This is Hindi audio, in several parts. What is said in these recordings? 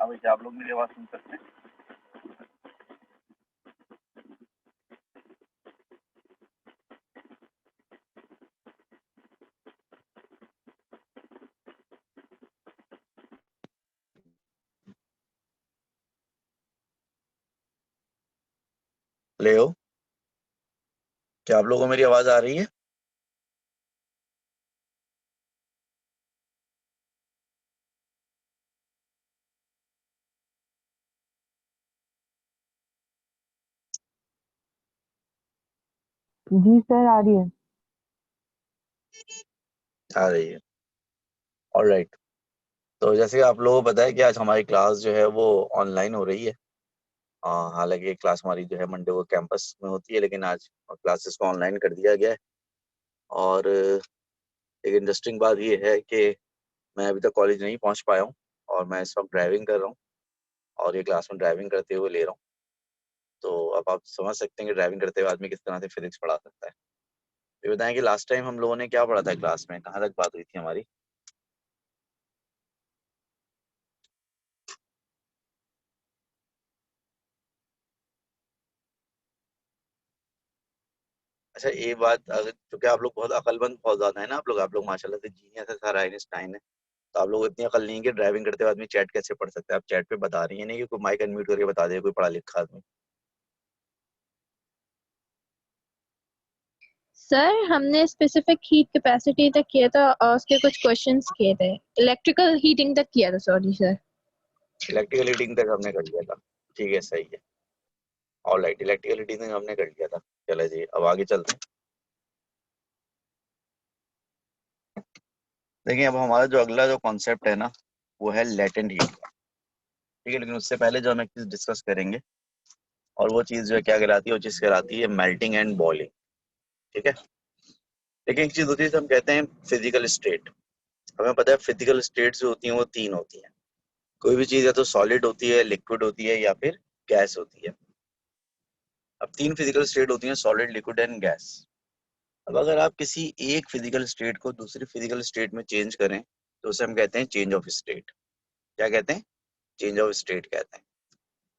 भाई, क्या आप लोग मेरी आवाज सुन सकते हैं? ले क्या आप लोगों को मेरी आवाज आ रही है? जी सर, आ रही है। आ रही है। ऑलराइट। तो जैसे कि आप लोगों को पता है कि आज हमारी क्लास जो है वो ऑनलाइन हो रही है। हालांकि ये क्लास हमारी जो है मंडे को कैंपस में होती है, लेकिन आज क्लासेस को ऑनलाइन कर दिया गया है। और एक इंटरेस्टिंग बात ये है कि मैं अभी तक कॉलेज नहीं पहुंच पाया हूँ और मैं इस वक्त ड्राइविंग कर रहा हूँ और ये क्लास में ड्राइविंग करते हुए ले रहा हूँ। तो अब आप समझ सकते हैं कि ड्राइविंग करते हुए आदमी किस तरह से फिजिक्स पढ़ा सकता है। ये बताएं कि लास्ट टाइम हम लोगों ने क्या पढ़ा था क्लास में, कहाँ तक बात हुई थी हमारी? अच्छा, ये बात अगर क्योंकि आप लोग बहुत अकलमंद बहुत ज्यादा है ना, आप लोग माशाल्लाह से जीनियस है, सारा आइंस्टाइन है। तो आप लोग इतनी अकल नहीं है कि ड्राइविंग करते हुए आदमी चैट कैसे पढ़ सकता है। आप चैट पे बता रही है नहीं कि कोई माइक अनम्यूट करके बता दे कोई पढ़ा लिखा आदमी। सर हमने स्पेसिफिक हीट कैपेसिटी तक किया था और उसके कुछ क्वेश्चंस किए थे। इलेक्ट्रिकल हीटिंग तक किया था, सॉरी सर। इलेक्ट्रिकल हीटिंग तक हमने कर लिया था। ठीक है, सही है। ऑलराइट, इलेक्ट्रिकल हीटिंग तक हमने कर लिया था। चले जी, अब आगे चलते हैं। देखिए, अब हमारा जो अगला जो कॉन्सेप्ट है ना, वो है लेटेंट हीट का। ठीक है, लेकिन उससे पहले जो हम एक चीज डिस्कस करेंगे, और वो चीज जो है क्या कहलाती है, वो चीज कहलाती है मेल्टिंग एंड बॉइलिंग। ठीक है। लेकिन एक चीज होती है, हम कहते हैं फिजिकल स्टेट। हमें पता है फिजिकल स्टेट्स जो होती हैं वो तीन होती हैं। कोई भी चीज या तो सॉलिड होती है, लिक्विड होती है, या फिर गैस होती है। अब तीन फिजिकल स्टेट होती हैं, सॉलिड, लिक्विड एंड गैस। अब अगर आप किसी एक फिजिकल स्टेट को दूसरी फिजिकल स्टेट में चेंज करें तो उसे हम कहते हैं चेंज ऑफ स्टेट। क्या कहते हैं? चेंज ऑफ स्टेट कहते हैं।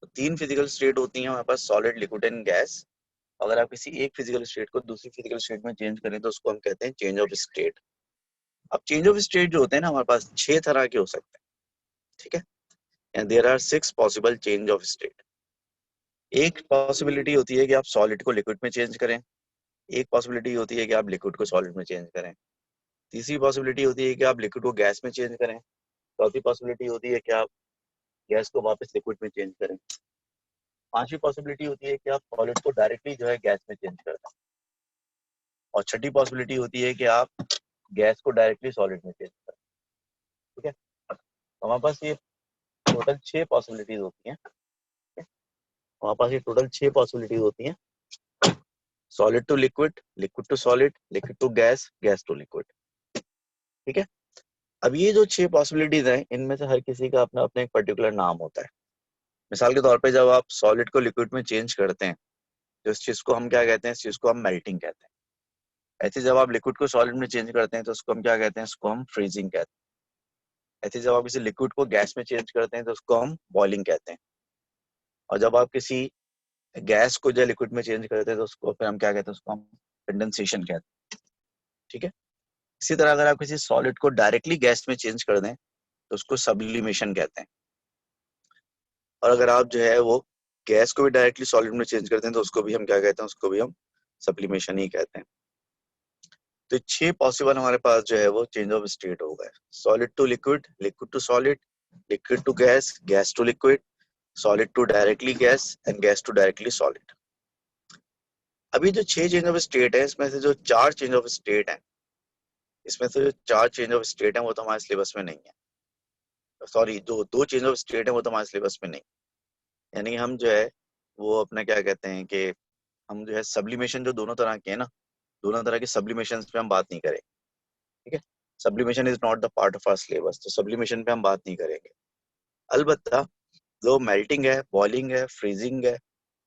तो तीन फिजिकल स्टेट होती हैं हमारे पास, सॉलिड, लिक्विड एंड गैस। अगर आप किसी एक फिजिकल स्टेट को दूसरी फिजिकल स्टेट में चेंज करें तो उसको हम कहते हैं चेंज ऑफ स्टेट। अब चेंज ऑफ स्टेट जो होते हैं ना, हमारे पास 6 तरह के हो सकते हैं। ठीक है। And there are 6 possible change of state. एक पॉसिबिलिटी होती है कि आप सॉलिड को लिक्विड में चेंज करें। एक पॉसिबिलिटी होती है कि आप लिक्विड को सॉलिड में चेंज करें। तीसरी पॉसिबिलिटी होती है कि आप लिक्विड को गैस में चेंज करें। चौथी पॉसिबिलिटी होती है कि आप गैस को वापस लिक्विड में चेंज करें। पांचवी पॉसिबिलिटी होती है कि आप सॉलिड को डायरेक्टली जो है गैस में चेंज कर दें। और छठी पॉसिबिलिटी होती है कि आप गैस को डायरेक्टली सॉलिड में चेंज करें। ठीक है। तो हमारे पास ये टोटल 6 पॉसिबिलिटीज होती हैं। हमारे पास ये टोटल 6 पॉसिबिलिटीज होती हैं, solid to liquid, liquid to solid, liquid to gas, gas to liquid. ठीक है। अब ये जो 6 पॉसिबिलिटीज हैं, इनमें से हर किसी का अपना अपना एक पर्टिकुलर नाम होता है। मिसाल के तौर पे जब आप सॉलिड को लिक्विड में चेंज करते हैं तो इस चीज को हम क्या कहते हैं? इस चीज को हम मेल्टिंग कहते हैं। ऐसे जब आप लिक्विड को सॉलिड में चेंज करते हैं तो उसको हम क्या कहते हैं? इसको हम फ्रीजिंग कहते हैं। ऐसे जब आप किसी लिक्विड को गैस में चेंज करते हैं तो उसको हम बॉइलिंग कहते हैं। और जब आप किसी गैस को जो लिक्विड में चेंज करते हैं तो उसको फिर हम क्या कहते हैं? उसको हम कंडेंसेशन कहते हैं। ठीक है। इसी तरह अगर आप किसी सॉलिड को डायरेक्टली गैस में चेंज कर दें तो उसको सब्लिमेशन कहते हैं। और अगर आप जो है वो गैस को भी डायरेक्टली सॉलिड में चेंज करते हैं तो उसको भी हम क्या कहते हैं? उसको भी हम सब्लिमेशन ही कहते हैं। तो 6 पॉसिबल हमारे पास जो है वो चेंज ऑफ स्टेट हो गए। Solid to liquid, liquid to solid, liquid to gas, gas to liquid, solid to directly gas and gas to directly solid. अभी जो 6 चेंज ऑफ स्टेट है, इसमें से जो 4 चेंज ऑफ स्टेट है, इसमें से जो 4 चेंज ऑफ स्टेट है वो तो हमारे सिलेबस में नहीं है। सॉरी, जो 2 चेंज ऑफ स्टेट है वो तो हमारे सिलेबस में नहीं। यानी हम जो है वो अपना क्या कहते हैं कि हम जो है सब्लिमेशन जो दोनों तरह के हैं ना, दोनों तरह के सब्लिमेशन पे हम बात नहीं करेंगे। ठीक है। Sublimation is not the part of our syllabus, तो सब्लिमेशन पे हम बात नहीं करेंगे। अलबत्ता जो मेल्टिंग है, बॉइलिंग है, फ्रीजिंग है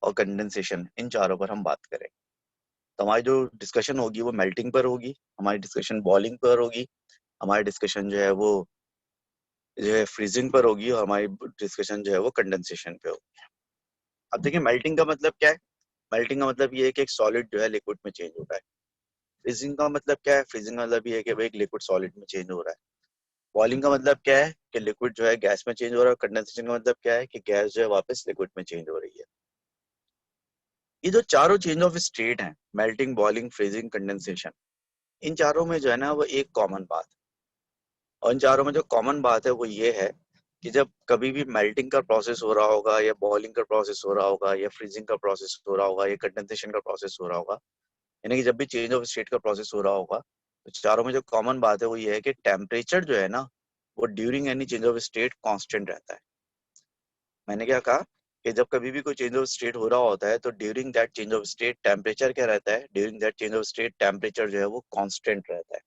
और कंडेंसेशन, इन चारों पर हम बात करेंगे। तो हमारी जो डिस्कशन होगी वो मेल्टिंग पर होगी, हमारी डिस्कशन बॉइलिंग पर होगी, हमारी डिस्कशन जो है वो जो है फ्रीजिंग पर होगी और हमारी डिस्कशन जो है वो कंडेंसेशन पे होगी। अब देखिए मेल्टिंग का मतलब क्या है। मेल्टिंग का मतलब ये है कि एक सॉलिड जो है लिक्विड में चेंज हो रहा है। फ्रीजिंग का मतलब क्या है। फ्रीजिंग का मतलब ये है कि भाई एक लिक्विड सॉलिड में चेंज हो रहा है। बॉइलिंग का मतलब क्या है कि लिक्विड जो है गैस में चेंज हो रहा है। कंडेंसेशन का मतलब क्या है कि गैस जो है वापस लिक्विड में चेंज हो रही है। ये जो चारों चेंज ऑफ स्टेट हैं, मेल्टिंग, बॉइलिंग, फ्रीजिंग, कंडेंसेशन, इन चारों में जो है ना वो एक कॉमन बात है। और इन चारों में जो कॉमन बात है वो ये है कि जब कभी भी मेल्टिंग का प्रोसेस हो रहा होगा या बॉइलिंग का प्रोसेस हो रहा होगा या फ्रीजिंग का प्रोसेस हो रहा होगा या कंडेंसेशन का प्रोसेस हो रहा होगा, यानी कि जब भी चेंज ऑफ स्टेट का प्रोसेस हो रहा होगा, तो चारों में जो कॉमन बात है वो ये है कि टेम्परेचर जो है ना वो during any change of state constant रहता है। मैंने क्या कहा कि जब कभी भी कोई चेंज ऑफ स्टेट हो रहा होता है तो during that change of state temperature क्या रहता है। During that change of state temperature जो है वो कांस्टेंट रहता है।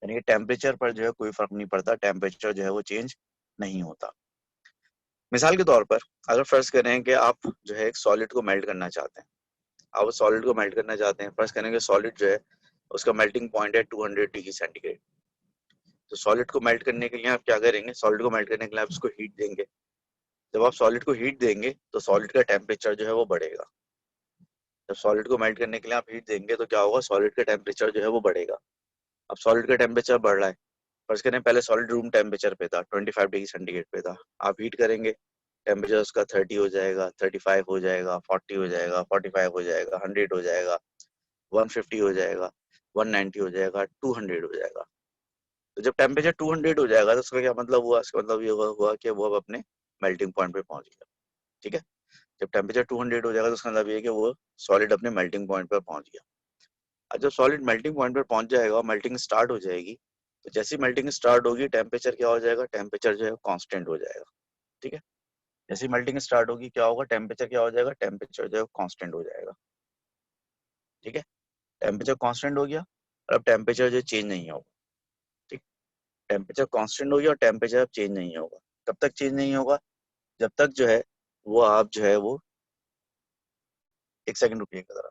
यानी कि टेम्परेचर पर जो है कोई फर्क नहीं पड़ता, टेम्परेचर जो है वो चेंज नहीं होता। मिसाल के तौर पर अगर फर्ज करें कि आप जो है एक सॉलिड को मेल्ट करना चाहते हैं, आप सॉलिड को मेल्ट करना चाहते हैं, फर्ज करें कि सॉलिड जो है उसका मेल्टिंग पॉइंट है 200 डिग्री सेंटीग्रेड। तो सॉलिड को मेल्ट करने के लिए आप क्या करेंगे, सॉलिड को मेल्ट करने के लिए आप उसको हीट देंगे। जब आप सॉलिड को हीट देंगे तो सॉलिड का टेम्परेचर जो है वो बढ़ेगा। जब सॉलिड को मेल्ट करने के लिए आप हीट देंगे तो क्या होगा, सॉलिड का टेम्परेचर जो है वो बढ़ेगा। अब सॉलिड का टेम्परेचर बढ़ रहा है, फर्ज करें पहले सॉलिड रूम टेम्परेचर पे था, 25 डिग्री सेंटीग्रेड पे था। आप हीट करेंगे, टेम्परेचर उसका 30 हो जाएगा, 35 हो जाएगा, 40 हो जाएगा, 45 हो जाएगा, 100 हो जाएगा, 150 हो जाएगा, 190 हो जाएगा, 200 हो जाएगा। तो जब टेम्परेचर 200 हो जाएगा तो उसका क्या मतलब हुआ, इसका मतलब ये हुआ कि वो अब अपने मेल्टिंग पॉइंट पे पहुंच गया। ठीक है। जब टेम्परेचर 200 हो जाएगा तो उसका मतलब ये है कि वो सॉलिड अपने मेल्टिंग पॉइंट पर पहुंच गया। और जब सॉलिड मेल्टिंग पॉइंट पर पहुंच जाएगा और मेल्टिंग स्टार्ट हो जाएगी, तो जैसी मेल्टिंग स्टार्ट होगी टेम्परेचर क्या हो जाएगा, टेम्परेचर जो है कांस्टेंट हो जाएगा। ठीक है। जैसी मेल्टिंग स्टार्ट होगी क्या होगा, टेम्परेचर क्या हो जाएगा, टेम्परेचर जो है कांस्टेंट हो जाएगा। ठीक है। टेम्परेचर कांस्टेंट हो गया और अब टेम्परेचर जो चेंज नहीं होगा। ठीक। टेम्परेचर कांस्टेंट हो गया और टेम्परेचर अब चेंज नहीं होगा। कब तक चेंज नहीं होगा, जब तक जो है वो आप जो है वो, एक सेकंड रुकिएगा जरा।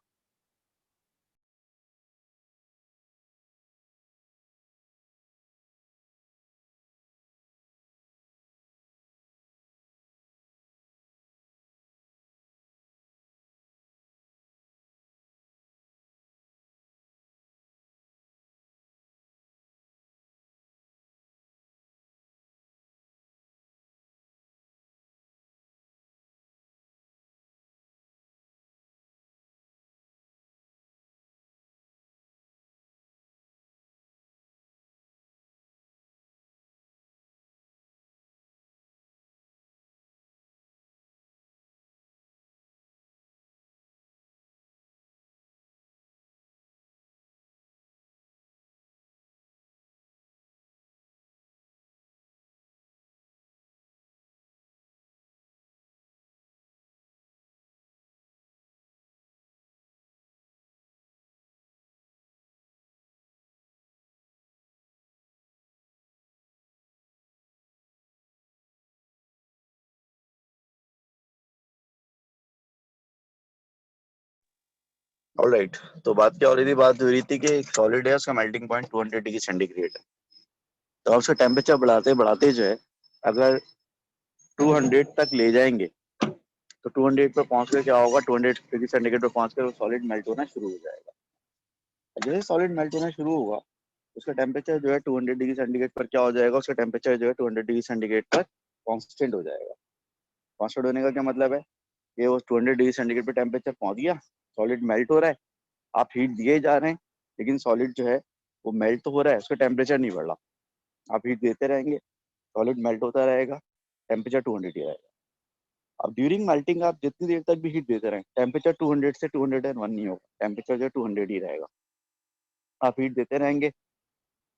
ऑलराइट, तो बात क्या हो रही थी, बात हो रही थी कि एक सॉलिड है उसका मेल्टिंग पॉइंट 200 डिग्री सेंटीग्रेड है। तो आप उसका टेम्परेचर बढ़ाते बढ़ाते जो है अगर 200 तक ले जाएंगे तो 200 पर पहुंच कर क्या होगा, 200 डिग्री सेंटीग्रेड पर पहुंच कर वो सॉलिड मेल्ट होना शुरू हो जाएगा। और जैसे सॉलिड मेल्ट होना शुरू होगा उसका टेम्परेचर जो है 200 डिग्री सेंटीग्रेड पर क्या हो जाएगा, उसका टेम्परेचर जो है 200 डिग्री सेंटीग्रेड पर कांस्टेंट हो जाएगा। कांस्टेंट होने का क्या मतलब है कि वो 200 डिग्री सेंटीग्रेड पर टेम्परेचर पहुंच गया, सॉलिड मेल्ट हो रहा है, आप हीट दिए जा रहे हैं, लेकिन सॉलिड जो है वो मेल्ट तो हो रहा है, उसका टेम्परेचर नहीं बढ़ रहा। आप हीट देते रहेंगे, सॉलिड मेल्ट होता रहेगा, टेम्परेचर 200 ही रहेगा। अब ड्यूरिंग मेल्टिंग आप जितनी देर तक भी हीट देते रहें, टेम्परेचर 200 से 201 नहीं होगा, टेम्परेचर जो 200 ही रहेगा। आप हीट देते रहेंगे,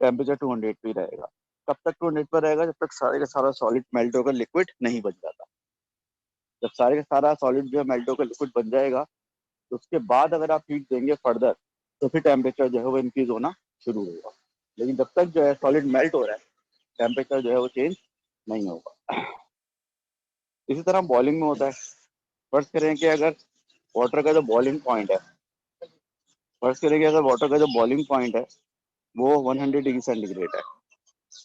टेम्परेचर 200 पे ही रहेगा। कब तक 200 पर रहेगा, जब तक सारे का सारा सॉलिड मेल्ट होकर लिक्विड नहीं बन जाता। जब सारे का सारा सॉलिड जो है मेल्ट होकर लिक्विड बन जाएगा तो उसके बाद अगर आप हीट देंगे फर्दर तो फिर टेम्परेचर जो है वो इंक्रीज होना शुरू होगा। लेकिन जब तक जो है सॉलिड मेल्ट हो रहा है टेम्परेचर जो है वो चेंज नहीं होगा। इसी तरह बॉइलिंग में होता है। फर्ज करें कि अगर वाटर का जो बॉइलिंग पॉइंट है, फर्ज करें कि अगर वाटर का जो बॉइलिंग पॉइंट है वो 100 डिग्री सेंटीग्रेड है।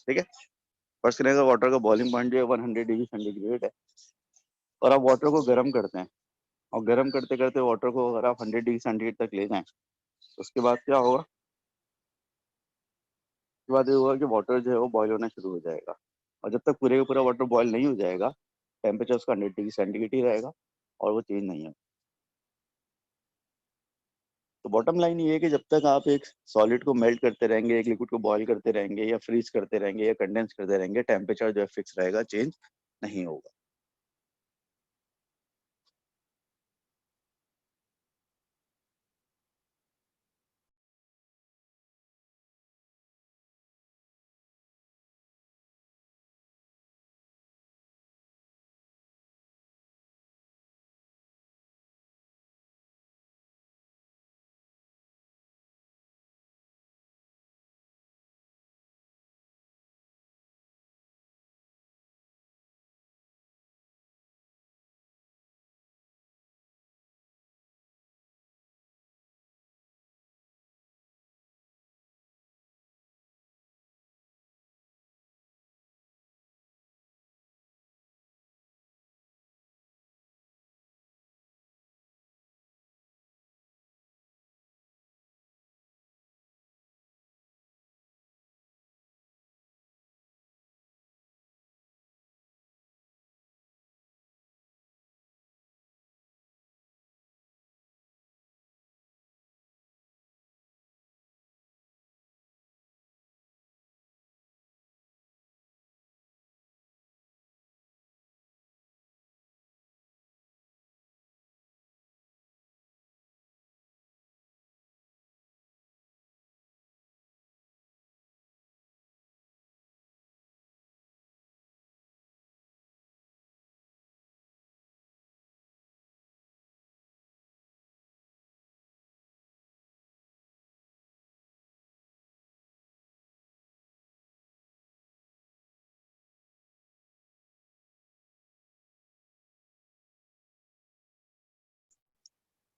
ठीक है। फर्स्ट करें अगर वाटर का बॉइलिंग पॉइंट जो है 100 डिग्री सेंटीग्रेड है और आप वाटर को गर्म करते हैं और गर्म करते करते वाटर को अगर आप 100 डिग्री सेंटीग्रेड तक ले जाएं तो उसके बाद क्या होगा, उसके बाद ये होगा कि वाटर जो है वो बॉयल होना शुरू हो जाएगा और जब तक पूरे का पूरा वाटर बॉयल नहीं हो जाएगा टेम्परेचर उसका 100 डिग्री सेंटीग्रेड ही रहेगा और वो चेंज नहीं होगा। तो बॉटम लाइन ये है कि जब तक आप एक सॉलिड को मेल्ट करते रहेंगे, एक लिक्विड को बॉईल करते रहेंगे या फ्रीज करते रहेंगे या कंडेंस करते रहेंगे, टेम्परेचर जो है फिक्स रहेगा, चेंज नहीं होगा।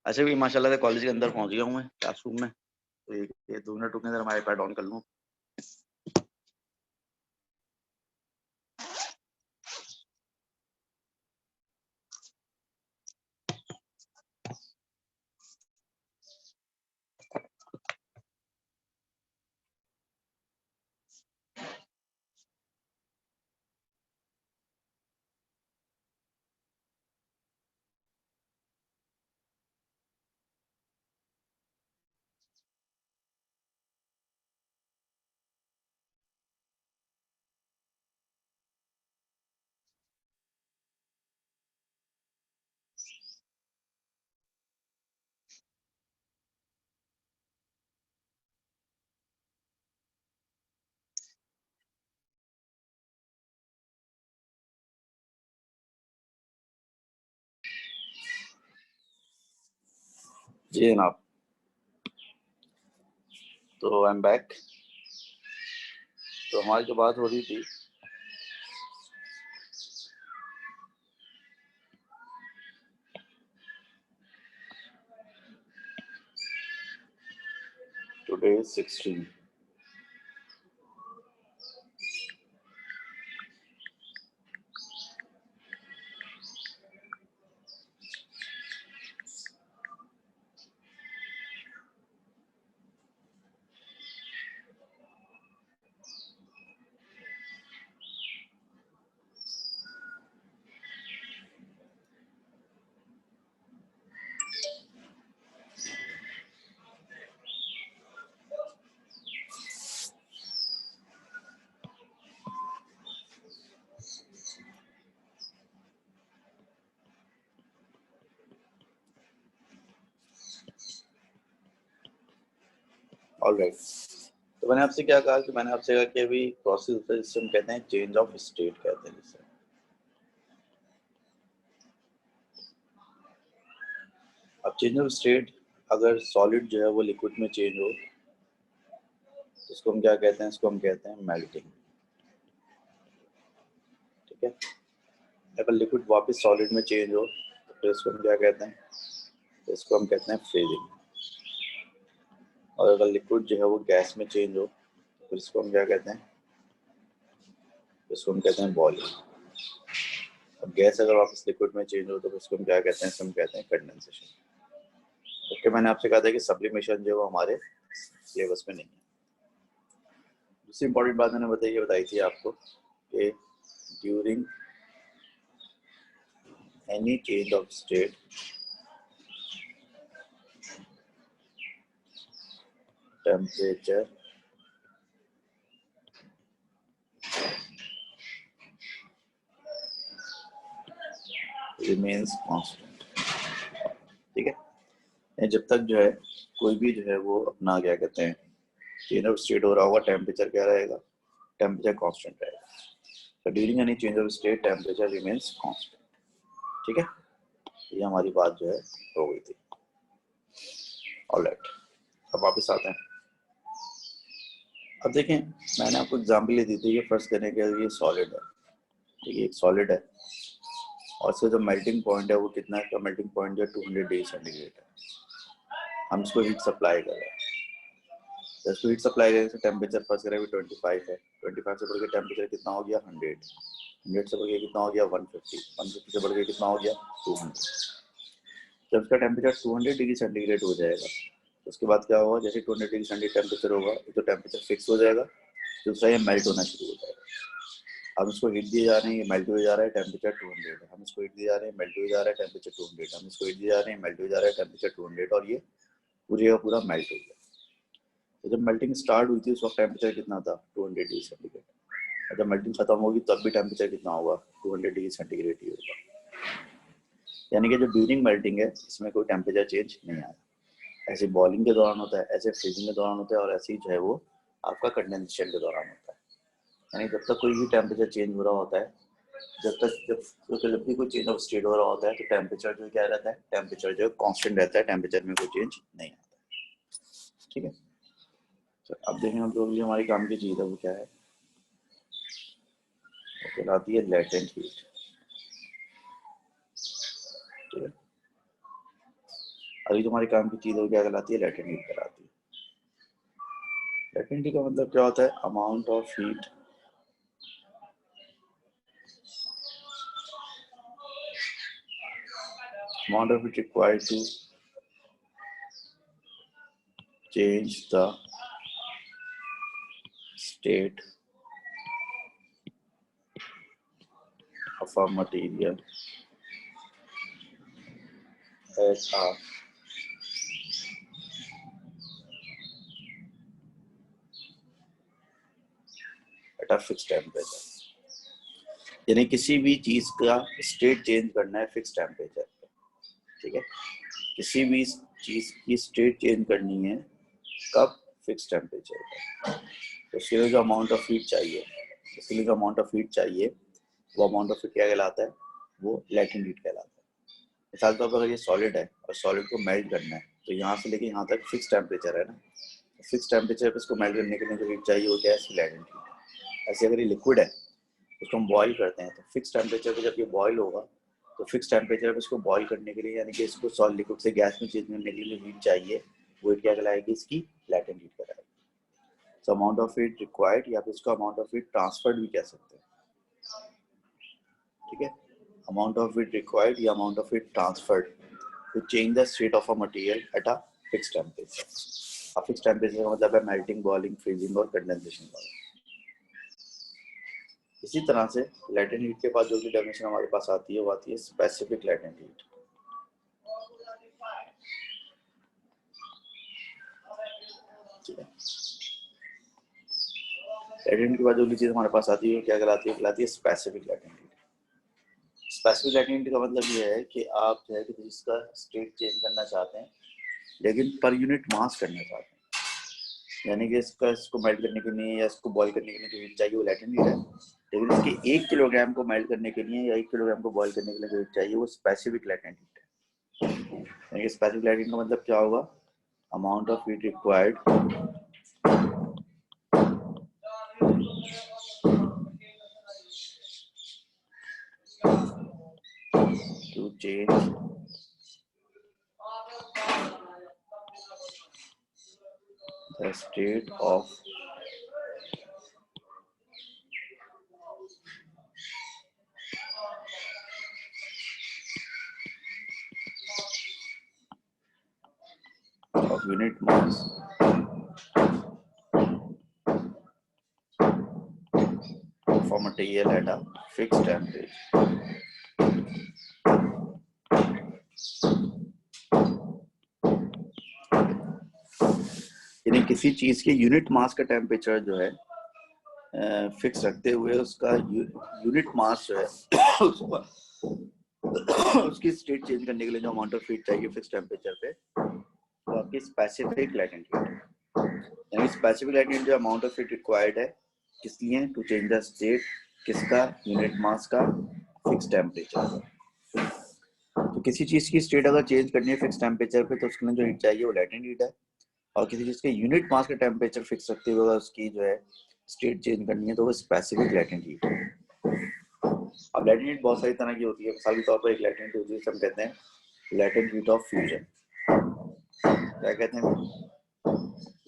अच्छा भी माशाल्लाह से कॉलेज के अंदर पहुंच गया हूँ मैं क्लासरूम में, तो ये 2 मिनट रुकने अंदर हमारे पैड ऑन कर लूँ। जी जनाब, तो आई एम बैक। तो हमारी जो बात हो रही थी टुडे 16 ऑलराइट। तो मैंने आपसे क्या कहा कि मैंने आपसे कहा कि अभी प्रोसेस होता है जिसे हम कहते हैं चेंज ऑफ स्टेट कहते हैं जिसे। अब चेंज ऑफ स्टेट अगर सॉलिड जो है वो लिक्विड में चेंज हो तो इसको हम क्या कहते हैं, इसको हम कहते हैं मेल्टिंग। ठीक है, अगर लिक्विड वापस सॉलिड में चेंज हो तो इसको हम क्या कहते हैं, तो इसको हम कहते हैं फ्रीजिंग। और अगर लिक्विड जो है वो गैस में चेंज हो तो इसको हम क्या कहते हैं, इसको हम कहते हैं बॉइलिंग। अब गैस अगर वापस लिक्विड में चेंज हो तो इसको हम क्या कहते हैं, हम कहते हैं कंडेंसेशन। ओके, मैंने आपसे कहा था कि सब्लिमेशन जो हमारे सिलेबस में नहीं है। दूसरी इंपॉर्टेंट बात मैंने बताई थी आपको कि during any change of state temperature remains constant. ठीक है, जब तक जो है कोई भी जो है वो अपना क्या कहते हैं चेंज ऑफ स्टेट हो रहा होगा, टेम्परेचर क्या रहेगा, टेम्परेचर कांस्टेंट रहेगा। तो during any change of state temperature remains constant. ठीक है, ये हमारी बात जो है हो गई थी। ऑलराइट, अब वापस आते हैं। अब देखें, मैंने आपको एग्जाम्पल ये दी थी, ये फर्स्ट करने के लिए सॉलिड है। ठीक है, एक सॉलिड है और इसका जो मेल्टिंग पॉइंट है वो कितना है, मेल्टिंग पॉइंट जो 200 डिग्री सेंटीग्रेड है। हम इसको हीट सप्लाई कर रहे हैं, तो इसको हीट सप्लाई करें तो टेम्परेचर फर्स्ट करें 25 है, 25 से बढ़ के टेम्परेचर कितना हो गया 100, 100 से बढ़ के कितना हो गया 150, 150 से बढ़ के कितना हो गया 200। जब इसका टेम्परेचर 200 डिग्री सेंटीग्रेड हो जाएगा तो उसके बाद क्या होगा, जैसे 200 डिग्री सेंटीग्रेड टेम्परेचर होगा तो टेम्परेचर फिक्स हो जाएगा, दूसरा ये मेल्ट होना शुरू हो जाएगा। हम इसको हीट दिए जा रहे हैं, ये मेल्ट हो जा रहा है, टेम्परेचर 200 है। हम इसको हीट दिए जा रहे हैं, मेल्ट हो जा रहा है, टेम्परेचर 200। हम इसको हीट दिए जा रहे हैं, मेल्ट हो जा रहा है, टेम्परेचर 200, और ये पूरी का पूरा मेल्ट हो गया। तो जब मेल्टिंग स्टार्ट हुई थी उस वक्त टेम्परेचर कितना था 200 डिग्री सेंटीग्रेड, और जब मेल्टिंग खत्म होगी तब भी टेम्परेचर कितना होगा 200 डिग्री सेंटीग्रेड ही होगा। यानी कि जो ड्यूरिंग मेल्टिंग है इसमें कोई टेम्परेचर चेंज नहीं आया। ऐसे बॉइलिंग के दौरान होता है, ऐसे फ्रीजिंग के दौरान होता है, और ऐसे ही जो है वो आपका कंडेंसेशन के दौरान होता है। यानी जब तक कोई भी टेम्परेचर चेंज हो रहा होता है, जब भी कोई चेंज ऑफ स्टेट हो रहा होता है तो टेम्परेचर जो क्या रहता है, टेम्परेचर जो कांस्टेंट रहता है, टेम्परेचर में कोई चेंज नहीं आता। ठीक है, तो अब देखें हम जो भी हमारी काम की चीज़ है वो क्या है, वो कहलाती है लेटेंट हीट। ठीक है, अभी जो हमारी काम की चीज़ है वो क्या कहलाती है, लेटेंट हीट कहलाती है। लेटेंट हीट का मतलब क्या होता है, amount of heat required to change the state of a material at a fixed temperature। यानी किसी भी चीज का स्टेट चेंज करना है फिक्स टेम्परेचर पे। ठीक है, किसी भी चीज की स्टेट चेंज करनी है कब, फिक्स टेम्परेचर पे। तो उसके लिए जो अमाउंट ऑफ हीट चाहिए, इसके लिए जो अमाउंट ऑफ हीट चाहिए वो अमाउंट ऑफ हीट क्या कहलाता है, वो लेटेंट हीट कहलाता है। मिसाल तौर पर अगर ये सॉलिड है और सॉलिड को मेल्ट करना है तो यहाँ से लेके यहाँ तक फिक्स टेम्परेचर है ना, फिक्स टेम्परेचर पे इसको मेल्ट करने के लिए जो हीट चाहिए वो क्या है, लेटेंट हीट। ऐसे अगर ये लिक्विड है उसको हम बॉईल करते हैं तो फिक्स टेम्परेचर पे जब ये बॉईल होगा तो फिक्स टेम्परेचर पे इसको बॉईल करने के लिए, यानी कि इसको सॉलिड लिक्विड से गैस में चेंज करने के लिए हीट चाहिए, वो हीट क्या कहलाएगी, इसकी लेटेंट हीट कहलाएगी। So amount of heat required, या फिर इसको अमाउंट ऑफ हीट ट्रांसफर्ड भी कह सकते हैं। ठीक है, अमाउंट ऑफ हीट रिक्वायर्ड या amount of heat transferred to change the state of a material at a fix temperature. अब फिक्स टेम्परेचर का मतलब है मेल्टिंग, बॉइलिंग, फ्रीजिंग और कंडेंसेशन। इसी तरह से लेटेंट हीट के बाद जो भी डेफिनेशन हमारे पास आती है वो आती है स्पेसिफिक लेटेंट हीट। लेटेंट के बाद जो भी चीज हमारे पास आती है क्या कहलाती है specific latent heat. Specific latent heat का मतलब ये है कि आप जो है कि जिसका स्टेट चेंज करना चाहते हैं लेकिन पर यूनिट मास करना चाहते हैं, यानी कि इसको मेल्ट करने के लिए या इसको बॉईल करने के लिए जो हीट चाहिए वो लेटेंट हीट है, लेकिन इसके 1 किलोग्राम को मेल्ट करने के लिए या 1 किलोग्राम को बॉईल करने के लिए जो हीट चाहिए वो स्पेसिफिक लेटेंट हीट है। यानी कि स्पेसिफिक लेटेंट हीट का मतलब क्या होगा, amount of heat required to change the state of of unit mass for material at a fixed temperature. यानी किसी चीज के यूनिट मास का टेम्परेचर जो है फिक्स रखते हुए उसका यूनिट मास जो है उसकी स्टेट चेंज करने के लिए जो अमाउंट ऑफ हीट चाहिए फिक्स टेम्परेचर पे वो आपकी स्पेसिफिक लैटेंट हीट है। यानी स्पेसिफिक लैटेंट जो अमाउंट ऑफ हीट रिक्वायर्ड है किस लिए, टू चेंज द स्टेट किसका, यूनिट मास का फिक्स टेम्परेचर। तो किसी चीज की स्टेट अगर चेंज करनी है फिक्स टेम्परेचर पे तो उसके लिए जो हीट चाहिए वो लैटेंट हीट है, और किसी चीज के यूनिट मास का टेम्परेचर फिक्स रखते हुए उसकी जो है स्टेट चेंज करनी है तो वो स्पेसिफिक लैटेंट हीट है। अब लैटेंट हीट बहुत सारी तरह की होती है। मिसाल के तौर पर एक लैटेंट होती है हम कहते हैं लैटेंट हीट ऑफ फ्यूजन। क्या कहते हैं?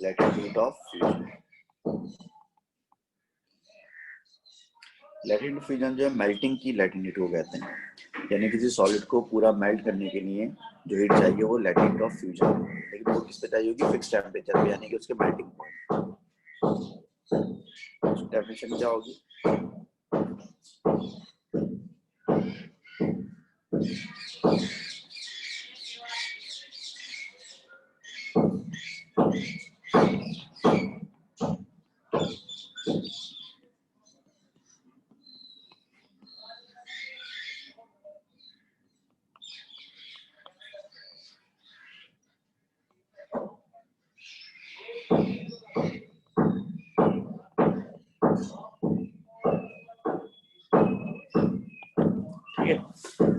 Latent heat of fusion. Latent fusion जो है मेल्टिंग की लैटेंट हीट को कहते हैं। यानी किसी सॉलिड को पूरा मेल्ट करने के लिए जो हीट चाहिए वो लैटेंट हीट ऑफ फ्यूजन है, लेकिन वो किस पे चाहिए होगी, फिक्स टेम्परेचर पे, यानी कि उसके मेल्टिंग पॉइंट। डेफिनेशन क्या होगी?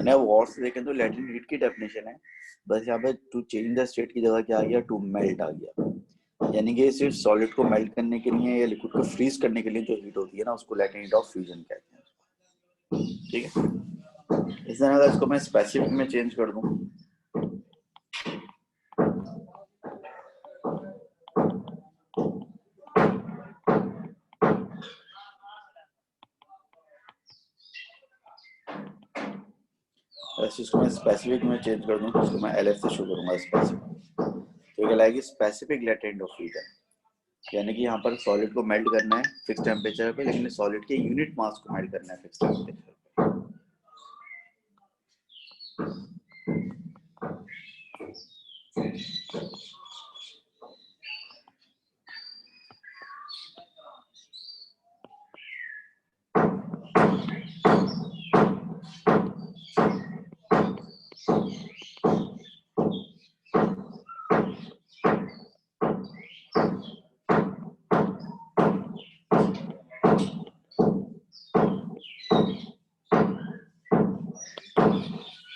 अब और से देखें तो लैटेंट हीट की डेफिनेशन है, बस यहाँ पे टू चेंज द स्टेट की जगह क्या आ गया, टू मेल्ट आ गया। यानी कि सिर्फ सॉलिड को मेल्ट करने के लिए या लिक्विड को फ्रीज करने के लिए जो हीट होती है ना उसको लैटेंट हीट ऑफ फ्यूजन कहते हैं। ठीक है, इस तरह अगर इसको मैं स्पेसिफिक में चेंज कर दूं ऐसे इसको मैं स्पेसिफिक में चेंज कर दूं तो इसको मैं LF से शुरू करूंगा स्पेसिफिक, तो ये लाएगी स्पेसिफिक लैटेंट ऑफ फ्यूजन। यानी कि यहाँ पर सॉलिड को मेल्ट करना है फिक्स टेम्परेचर पे, लेकिन सॉलिड के यूनिट मास को मेल्ट करना है फिक्स टेम्परेचर पे।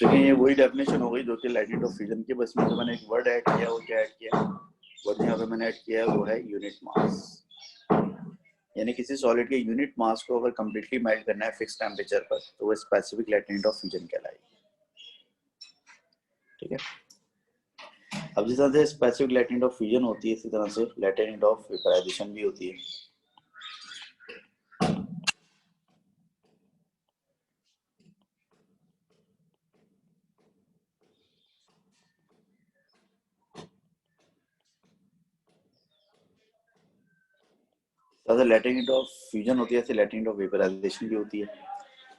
देखिए ये वही डेफिनेशन हो गई जो कि लैटेंट ऑफ फ्यूजन की, बस में तो मैंने एक वर्ड ऐड किया, वो क्या ऐड किया, वर्ड यहाँ पे मैंने ऐड किया है वो है यूनिट मास। यानी किसी सॉलिड के यूनिट मास को अगर कंप्लीटली मेल्ट करना है फिक्स टेम्परेचर पर तो वो स्पेसिफिक लैटेंट ऑफ फ्यूजन कहलाएगी। ठीक है, अब जिस तरह से स्पेसिफिक लैटेंट ऑफ फ्यूजन होती है इसी तरह से लैटेंट ऑफ वेपराइजेशन भी होती है। जैसे लैटेंट ऑफ फ्यूजन होती है ऐसे लैटेंट ऑफ वेपराइजेशन भी होती है।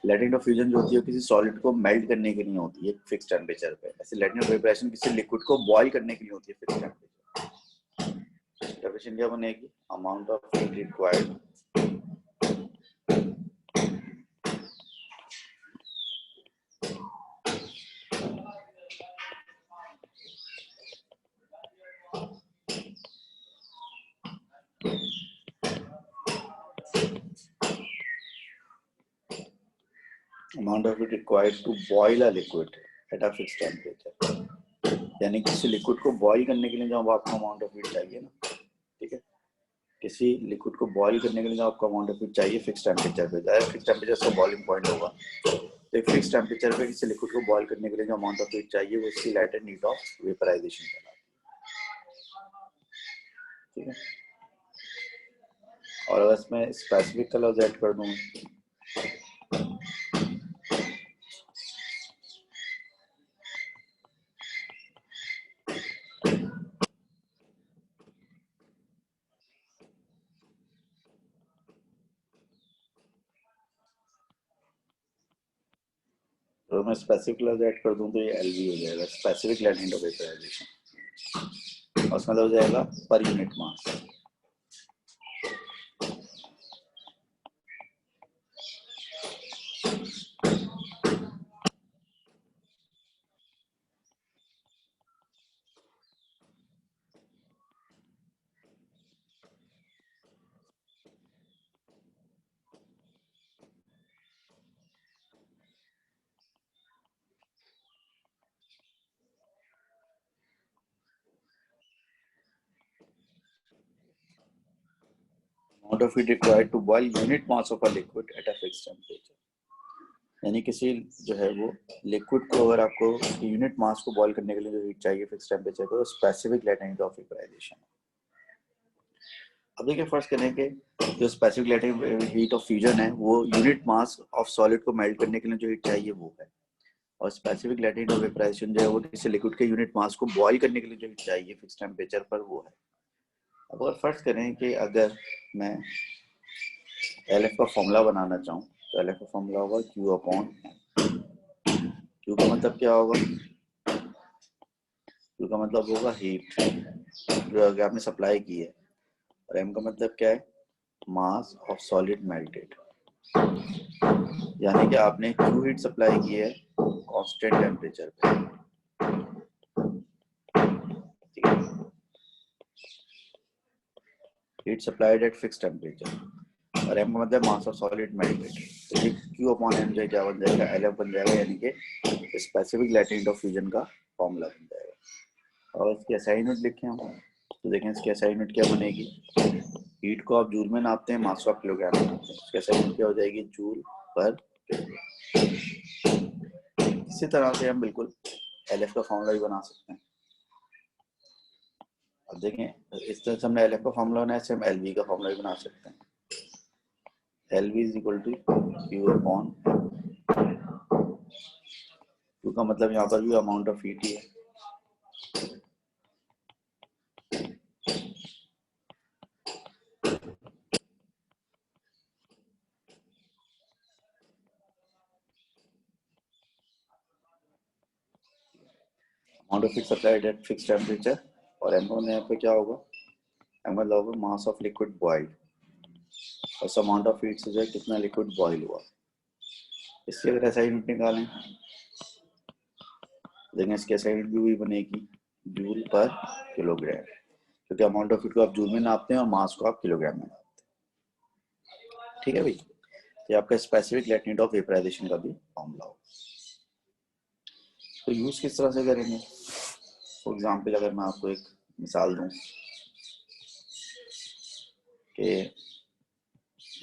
लैटेंट ऑफ फ्यूजन जो होती है किसी सॉलिड को मेल्ट करने के लिए होती है फिक्स टेम्परेचर पे, ऐसे लैटेंट ऑफ वेपराइजेशन किसी लिक्विड को बॉईल करने के लिए होती है फिक्स टेम्परेचर। डेफिनेशन क्या बनेगी, amount of heat required amount of heat required to boil a liquid at a fixed temperature। यानी किसी लिक्विड को बॉईल करने के लिए जो आपको अमाउंट ऑफ हीट चाहिए ना, ठीक है, किसी लिक्विड को बॉईल करने के लिए जो आपको अमाउंट ऑफ हीट चाहिए फिक्स टेम्परेचर पे, जाहिर फिक्स टेम्परेचर से बॉइलिंग पॉइंट होगा, तो एक फिक्स टेम्परेचर पे किसी लिक्विड को बॉईल करने के लिए जो अमाउंट ऑफ हीट चाहिए वो इसकी लैटेंट हीट ऑफ वेपराइजेशन कहलाती है। ठीक है, और अगर इसमें स्पेसिफिक कलर्स ऐड कर दूं अगर मैं स्पेसिफिक लफ्ज ऐड कर दूं तो ये एलवी हो जाएगा, स्पेसिफिक लैटेंट ऑफ वेपराइजेशन, और उसमें हो जाएगा per unit mass. amount of heat required to boil unit mass of a liquid at a fixed temperature, यानी किसी जो है वो लिक्विड को अगर आपको यूनिट मास को बॉईल करने के लिए जो हीट चाहिए फिक्स टेम्परेचर पे, स्पेसिफिक लैटेंट ऑफ वेपराइजेशन। अब देखिए फर्स्ट करें कि जो specific latent heat of fusion है वो यूनिट मास ऑफ सॉलिड को मेल्ट करने के लिए जो हीट चाहिए वो है, और स्पेसिफिक लैटेंट ऑफ वेपराइजेशन जो है वो किसी लिक्विड के यूनिट मास को बॉईल करने के लिए जो हीट चाहिए फिक्स टेम्परेचर पर वो है। अब अगर फर्स्ट करें कि अगर मैं LF का फॉर्मूला बनाना चाहूँ तो LF का फॉर्मूला होगा Q अपॉन M। Q का मतलब क्या होगा? Q का मतलब होगा हीट जो आपने सप्लाई की है, और M का मतलब क्या है? मास ऑफ सॉलिड मेल्टेड, यानी कि आपने Q हीट सप्लाई की है कांस्टेंट टेम्परेचर पे, ठीक है, heat supplied eight fix temperature, और M का मतलब मास ऑफ सॉलिड मेल्टेड। तो ये Q अपॉन M जो क्या बन जाएगा? LF बन जाएगा, यानी कि स्पेसिफिक लैटेंट ऑफ फ्यूजन का फॉर्मूला बन जाएगा। और इसकी SI यूनिट लिखें हम, तो देखें इसकी SI यूनिट क्या बनेगी? हीट को आप जूल में नापते हैं, मास को आप किलोग्राम में नापते हैं, इसकी SI यूनिट क्या हो जाएगी? जूल पर किलोग्राम। इसी तरह से हम बिल्कुल LF का फॉर्मूला भी बना सकते हैं। अब देखें इस तरह से हमने LF का फॉर्मूला बनाया, ऐसे हम LV का फॉर्मूला भी बना सकते हैं। LV is equal to Q upon Q का मतलब यहाँ पर भी अमाउंट ऑफ हीट ही है, amount of heat supplied eight fix temperature, और M यहाँ पे क्या होगा? M मतलब होगा मास ऑफ लिक्विड बॉइल्ड, उस अमाउंट ऑफ हीट से जो है कितना लिक्विड बॉइल हुआ। इसकी अगर SI यूनिट निकालें देखें इसकी SI यूनिट भी बनेगी जूल पर किलोग्राम, क्योंकि अमाउंट ऑफ हीट को आप जूल में नापते हैं और मास को आप किलोग्राम में नापते हैं। ठीक है भाई, ये आपका स्पेसिफिक लैटेंट ऑफ वेपराइजेशन का भी फॉर्मूला हो। तो यूज किस तरह से करेंगे? फॉर एग्जांपल अगर मैं आपको एक मिसाल दूं कि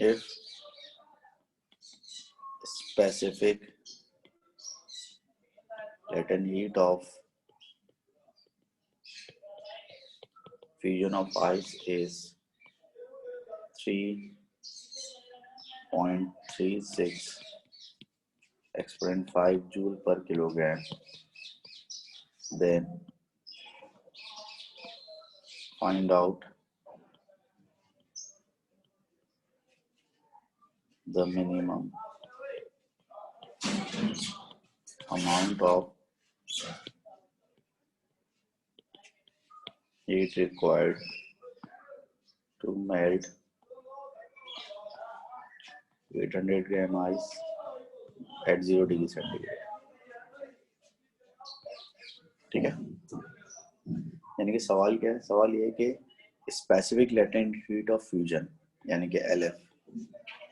if specific latent heat of fusion of ice is 3.36 exponent 5 joule per kilogram, then find out the minimum amount of heat required to melt 800 gram ice at 0 degree centigrade। ठीक है, यानी कि सवाल क्या है? सवाल ये है कि specific latent heat of fusion यानी कि LF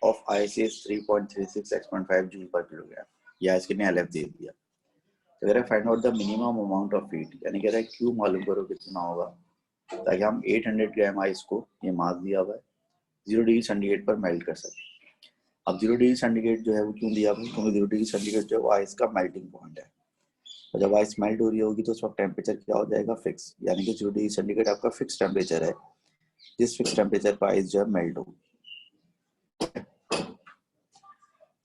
of ice is 3.36 x.5 joule पर किलोग्राम, या इसके ने LF दे दिया। तो अगर find out the minimum amount of heat, यानी कह रहा है Q मालूम करो कितना होगा, ताकि हम 800 ग्राम आइस को, ये मास दिया हुआ है, 0 डिग्री सेंटीग्रेड पर मेल्ट कर सकें। अब 0 डिग्री सेंटीग्रेड जो है वो क्यों दिया हुआ है? क्योंकि 0 डिग्री सेंटीग्रेड जो है वो आइस का मेल्टिंग पॉइंट है, और जब आइस मेल्ट हो रही होगी तो उस वक्त टेम्परेचर क्या हो जाएगा? फिक्स, यानी कि 0 डिग्री सेंटीग्रेड आपका फिक्स टेम्परेचर है, जिस फिक्स टेम्परेचर पर आइस जो है मेल्ट होगी।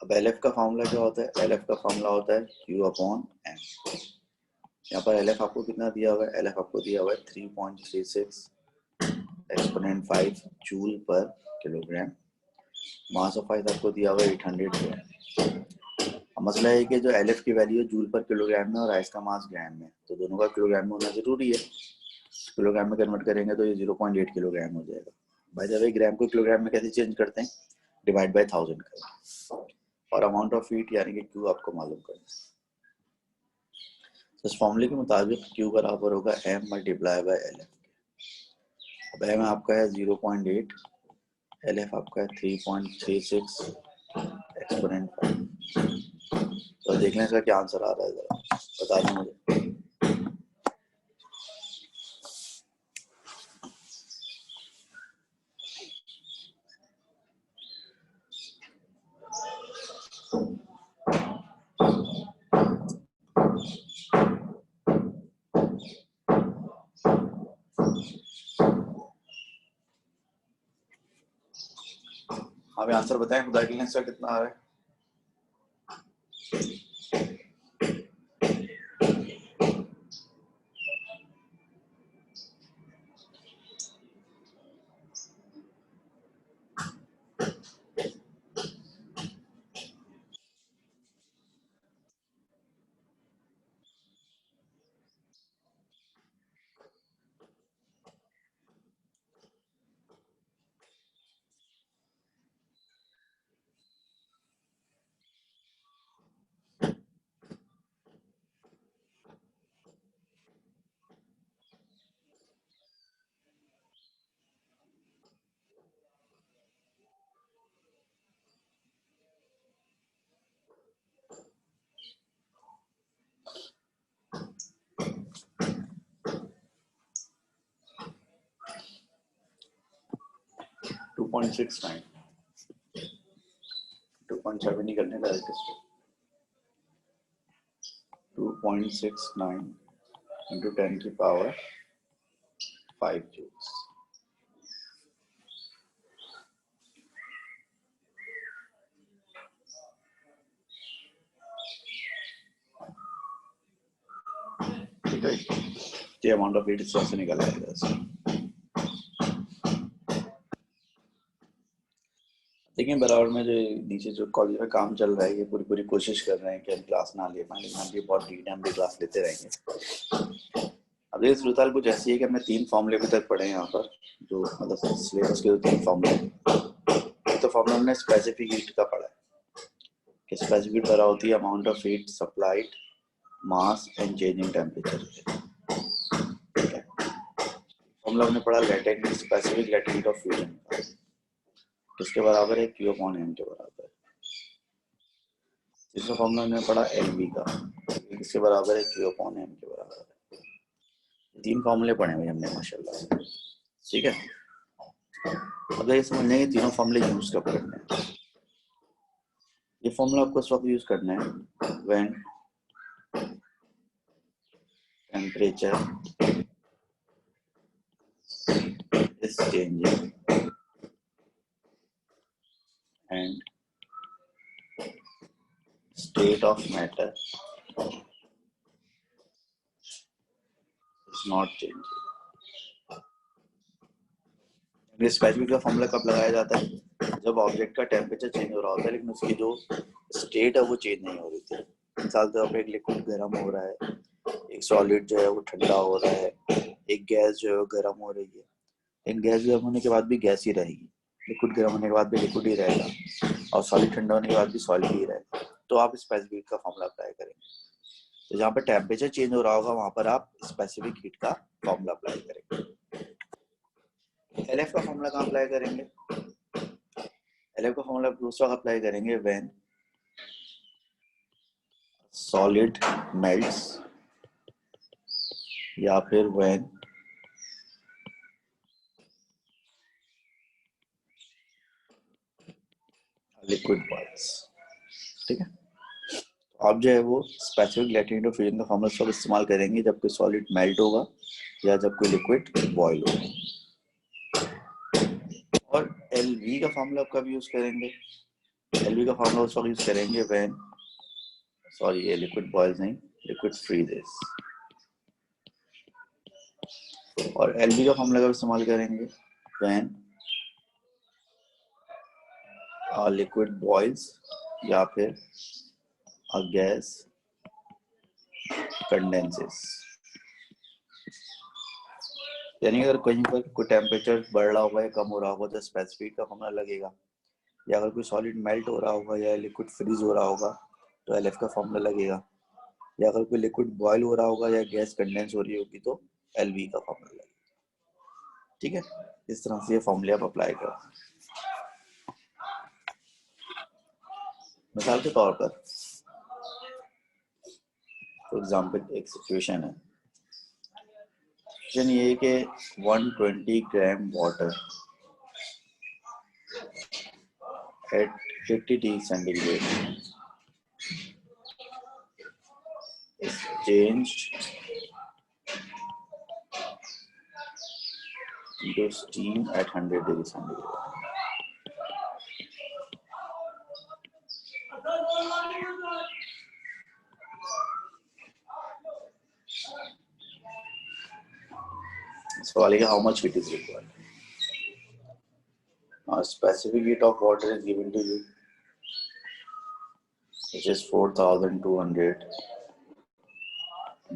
अब LF का फॉर्मूला क्या होता है? LF का फॉर्मूला होता है Q अपॉन M। यहाँ पर LF आपको कितना दिया हुआ है? LF आपको दिया हुआ है 3.36 एक्सपोनेंट 5 जूल पर किलोग्राम, मास ऑफ आइस आपको दिया हुआ है 800 ग्राम, अब मसला है कि जो एल एफ की वैल्यू जूल पर किलोग्राम में और आइस का मास ग्राम में, तो दोनों का किलोग्राम में होना जरूरी है। किलोग्राम में कन्वर्ट करेंगे तो ये 0.8 किलोग्राम हो जाएगा। भाई जब एक ग्राम को किलोग्राम में कैसे चेंज करते हैं, डिवाइड बाय 1000 करें और अमाउंट ऑफ हीट यानी कि क्यू आपको मालूम करना है। तो इस फॉर्मूले के मुताबिक क्यू बराबर होगा m multiply by L F. अब m आपका है 0.8, एल एफ आपका है 3.36 एक्सपोनेंट 5। तो देख लें इसका क्या आंसर आ रहा है, जरा बता दें मुझे। हमें आंसर बताएं खुदा के लिए, इसका कितना आ रहा है। टू 2.7 ही करने का 2.69 into 10 की पावर 5 जूल्स। ठीक है, ये अमाउंट ऑफ हीट इससे निकल आएगा। देखिए बराबर में जो नीचे जो कॉलेज में काम चल रहा है, ये पूरी कोशिश कर रहे हैं कि हम क्लास ना ले पाए, लेकिन हम भी बहुत हम भी क्लास लेते रहेंगे। अब ये सूरत कुछ ऐसी है कि हमने 3 फॉर्मूले अभी तक पढ़े हैं यहाँ पर, जो मतलब सिलेबस के जो 3 फॉर्मूले। तो फॉर्मूला हमने स्पेसिफिक हीट का पढ़ा है कि स्पेसिफिक हीट बराबर होती है amount of heat supplied mass and changing temperature. Formula हमने पढ़ा latent specific latent heat of fusion, किसके बराबर है, Q अपॉन M के बराबर है। इसका फॉर्मूला हमने पढ़ा LV का, किसके बराबर है, Q अपॉन M के बराबर है। 3 फॉर्मूले पढ़े हुए हमने माशाल्लाह। ठीक है, अब ये समझ लेंगे तीनों फॉर्मूले यूज कब करने हैं। ये फॉर्मूला आपको उस वक्त यूज करना है when temperature is changing and state of matter is not changing। ये स्पेसिफिक का फॉर्मूला कब लगाया जाता है, जब ऑब्जेक्ट का टेम्परेचर चेंज हो रहा होता है लेकिन उसकी जो स्टेट है वो चेंज नहीं हो रही थी। मिसाल के तौर पर एक लिक्विड गर्म हो रहा है, एक सॉलिड जो है वो ठंडा हो रहा है, एक गैस जो है वो गर्म हो रही है। इन गैस गर्म होने के बाद भी गैस ही रहेगी, लिक्विड गर्म होने के बाद भी लिक्विड ही रहेगा, और सॉलिड ठंडा होने के बाद भी सॉलिड ही रहेगा। तो आप स्पेसिफिक का फॉर्मूला अप्लाई करेंगे। तो जहाँ पर टेम्परेचर चेंज हो रहा होगा वहां पर आप स्पेसिफिक हीट का फॉर्मूला अप्लाई करेंगे। LF का फॉर्मूला कहाँ अप्लाई करेंगे, LF का फॉर्मूला दूसरा अप्लाई करेंगे व्हेन सॉलिड मेल्ट्स या फिर व्हेन लिक्विड बॉइल्स। ठीक है, आप जो है वो स्पेसिफिक लेटेंट ऑफ फ्यूजन का फॉर्मूला सब इस्तेमाल करेंगे जब कोई सॉलिड मेल्ट होगा या जब कोई लिक्विड बॉयल होगा। और LV का फॉर्मूला कब यूज करेंगे, LV का फॉर्मूला उस वक्त यूज करेंगे व्हेन, सॉरी ये लिक्विड बॉयल्स नहीं, लिक्विड फ्रीजेस। और LV का फॉर्मूला कब इस्तेमाल करेंगे, व्हेन लिक्विड बॉयल्स या फिर a gas condenses, यानी अगर कहीं पर कोई टेम्परेचर बढ़ रहा होगा या कम हो रहा होगा तो स्पेसिफिक का फॉर्मूला लगेगा, या अगर कोई सॉलिड मेल्ट हो रहा होगा या लिक्विड फ्रीज हो रहा होगा तो एल एफ का फॉर्मूला लगेगा, या अगर कोई लिक्विड बॉयल हो रहा होगा या गैस कंडेंस हो रही होगी तो एल वी का फॉर्मूला लगेगा। ठीक है, इस तरह से ये फॉर्मूले आप अप्लाई करो। मिसाल के तौर पर फॉर एग्जाम्पल एक सिचुएशन है, सिचुएशन ये है कि 120 gram water at 80 degree centigrade is changed into steam at 100 degree centigrade. सवाल है how much heat is required? A specific heat of water is given to you, which is 4200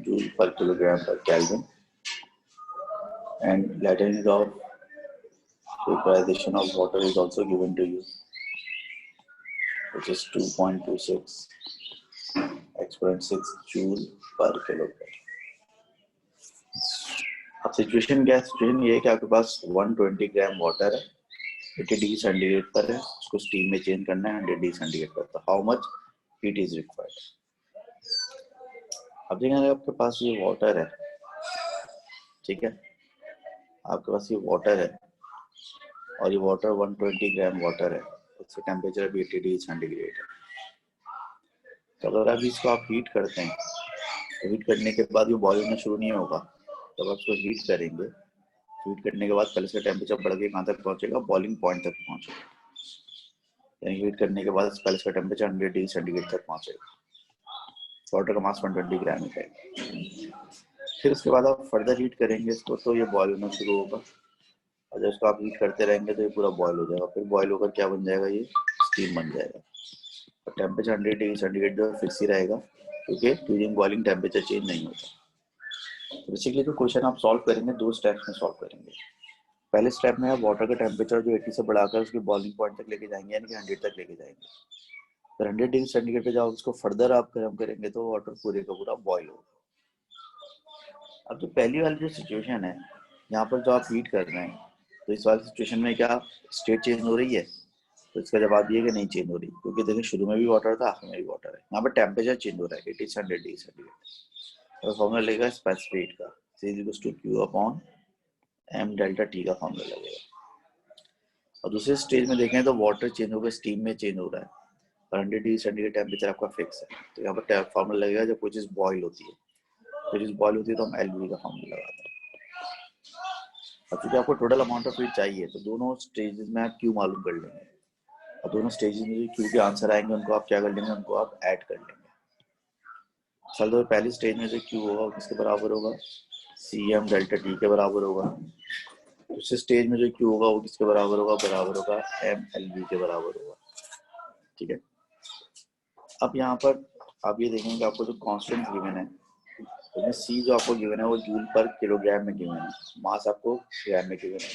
joule per kilogram per Kelvin, and latent heat of vaporization of water is also given to you, which is 2.26 exponent 6 joule per kilogram. अब सिचुएशन क्या है? सिचुएशन ये है कि आपके पास 120 ग्राम वाटर है, 80 डिग्री सेंटीग्रेड पर है, उसको स्टीम में चेंज करना है 100 डिग्री सेंटीग्रेड पर, तो how much heat is required. अब देखेंगे आपके पास ये वाटर है, ठीक है, आपके पास ये वाटर है और ये वाटर 120 ग्राम वाटर है, उसका टेम्परेचर अभी 80 डिग्री सेंटीग्रेड है। तो अगर अभी इसको आप हीट करते हैं तो हीट करने के बाद ये बॉयल होना शुरू नहीं होगा, जब आप इसको हीट करेंगे, हीट करने के बाद पहले इसका टेम्परेचर बढ़ के कहाँ तक पहुंचेगा? बॉइलिंग पॉइंट तक पहुंचेगा, यानी हीट करने के बाद पहले इसका टेम्परेचर 100 डिग्री सेंटीग्रेड तक पहुंचेगा। वाटर का मास 120 ग्राम है। फिर उसके बाद आप फर्दर हीट करेंगे इसको तो ये बॉयल होना शुरू होगा, और जब इसको आप हीट करते रहेंगे तो ये पूरा बॉयल हो जाएगा, फिर बॉयल होकर क्या बन जाएगा? ये स्टीम बन जाएगा। और टेम्परेचर 100 डिग्री सेंटीग्रेड जो फिक्स ही रहेगा, क्योंकि ड्यूरिंग बॉइलिंग टेम्परेचर चेंज नहीं होता। बेसिकली तो क्वेश्चन आप सॉल्व करेंगे, दो स्टेप्स में सॉल्व करेंगे। पहले स्टेप में आप वाटर का टेम्परेचर जो 80 से बढ़ाकर उसके बॉइलिंग पॉइंट तक लेके जाएंगे, यानी कि 100 तक लेके जाएंगे। फिर 100 डिग्री सेंटीग्रेड पे जब उसको फर्दर आप गर्म करेंगे तो वाटर पूरे का पूरा बॉयल होगा। अब जो पहली वाली जो सिचुएशन है, यहाँ पर जो आप हीट कर रहे हैं, तो इस वाली सिचुएशन में क्या स्टेट चेंज हो रही है? तो इसका जवाब ये कि नहीं चेंज हो रही, क्योंकि देखिए शुरू में भी वाटर था, आखिर में भी वाटर है। यहाँ पर टेम्परेचर चेंज हो रहा है 80 से 100 डिग्री सेंटीग्रेड। और फॉर्मूला लेगा स्पेसिफिक का, C=Q/m डेल्टा T का फॉर्मूला लगेगा। और दूसरे स्टेज में देखें तो वाटर चेंज होकर स्टीम में चेंज हो रहा है और 100 डिग्री सेंटीग्रेड टेम्परेचर आपका फिक्स है, तो यहाँ पर फॉर्मूला लगेगा जब कोई चीज़ बॉयल होती है। कोई चीज़ बॉयल होती है तो हम LV का फॉर्मूला लगाते हैं। और क्योंकि आपको टोटल अमाउंट ऑफ हीट चाहिए तो दोनों स्टेजेस में आप Q मालूम कर लेंगे, और दोनों स्टेजेस में जो Q के आंसर आएंगे उनको आप क्या कर लेंगे? उनको आप ऐड कर लेंगे। चल तो पहली स्टेज में जो Q होगा किसके बराबर होगा? CM डेल्टा T के बराबर होगा। दूसरे स्टेज में जो Q होगा वो किसके बराबर होगा? बराबर होगा MLV के बराबर होगा। ठीक है, अब यहाँ पर आप ये देखेंगे आपको जो कांस्टेंट गिवन है, तो C जो आपको गिवन है वो जूल पर किलोग्राम में गिवन है, मास आपको ग्राम में गिवन है,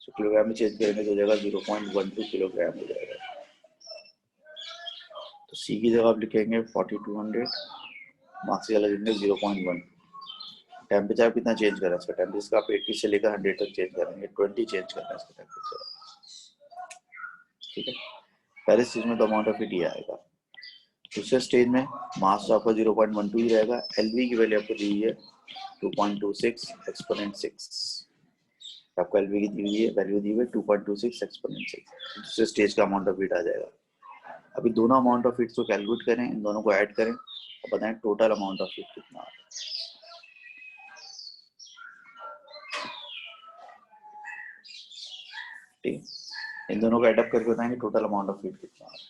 तो किलोग्राम में चेंज करेंगे तो जगह 0.12 किलोग्राम हो जाएगा। तो C की जगह आप लिखेंगे 4200, मास की जगह लिखेंगे 0.1। टेम्परेचर आप कितना चेंज कर रहे हैं? इसका टेम्परेचर आप 80 से लेकर 100 तक चेंज करेंगे, 20 चेंज करना है इसका टेम्परेचर। ठीक है, पहले स्टेज में तो अमाउंट ऑफ हीट ये आएगा। दूसरे स्टेज में मास तो आपका 0.12 ही रहेगा। LV की वैल्यू आपको दी हुई है 2.26 एक्सपोनेंट 6, आपको LV की दी हुई है वैल्यू दी हुई है 2.26 एक्सपोनेंट 6। दूसरे स्टेज का अमाउंट ऑफ हीट आ जाएगा। अभी दोनों अमाउंट ऑफ हीट को कैलकुलेट करें, इन दोनों को ऐड करें और बताएं टोटल अमाउंट ऑफ हीट कितना आ रहा है। ठीक, इन दोनों को एडअप करके बताएंगे टोटल अमाउंट ऑफ हीट कितना आ रहा है।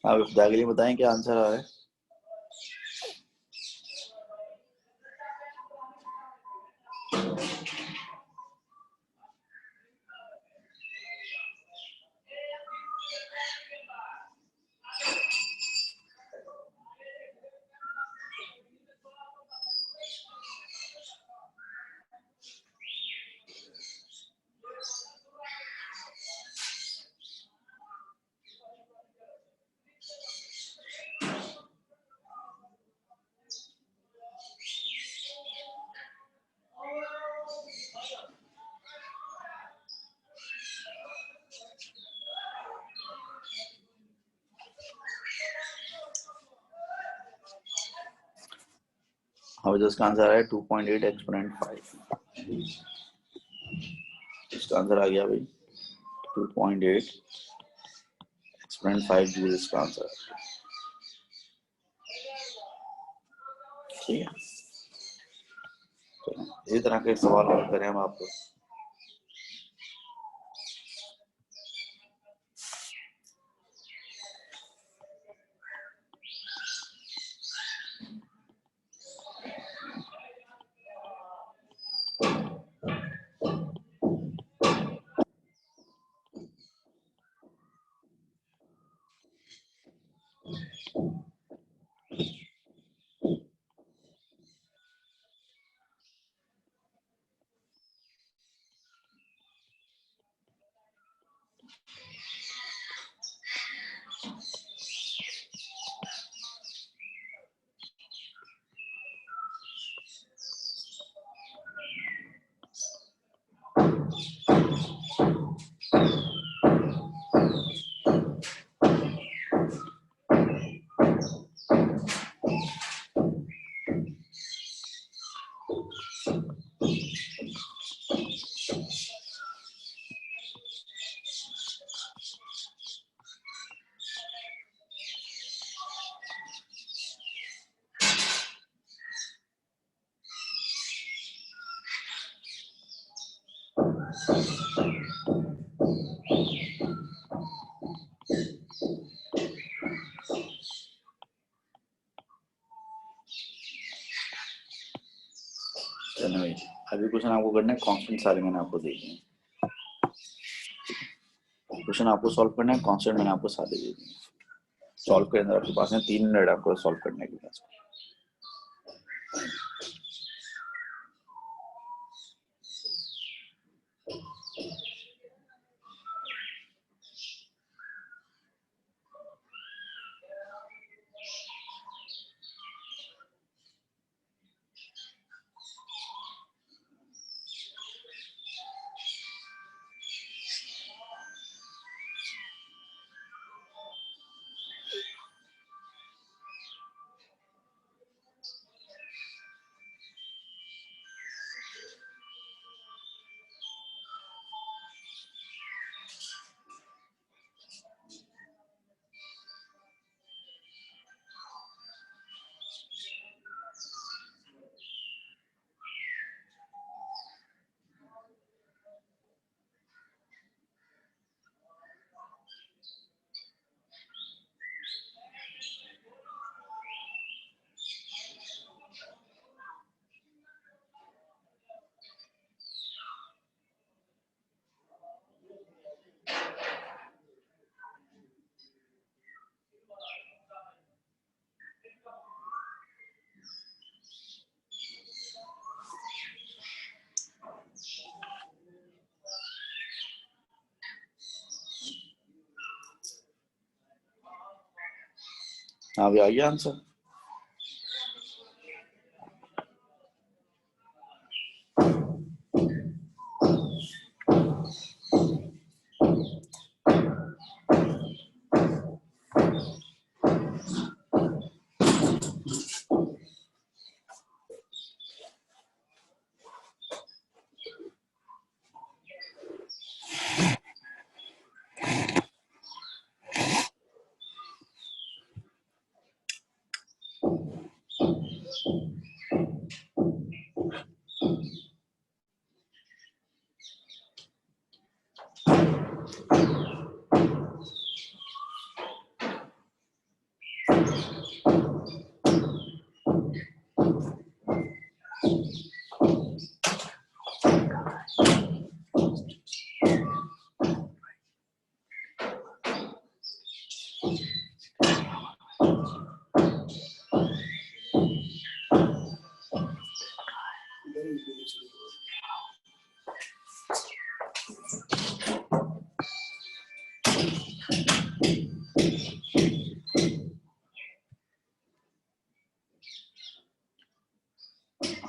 आप खुदा के लिए बताएं क्या आंसर आ रहा है। अब इसका आंसर है 2.8 एक्सपोनेंट 5। इसका आंसर आ गया भाई 2.8 एक्सपोनेंट 5 जूल इसका आंसर। ठीक है, चलो इसी तरह के सवाल और करें हम आपको। चलो भाई अभी क्वेश्चन आपको करना है, कांस्टेंट सारे मैंने आपको दे दिए। क्वेश्चन आपको सॉल्व करना है, कांस्टेंट मैंने आपको सारे दे दिए। सॉल्व के अंदर आपके पास है 3 मिनट आपको सॉल्व करने के लिए। हाँ भी आ गया आंसर।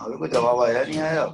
अभी कोई जवाब आया नहीं आया?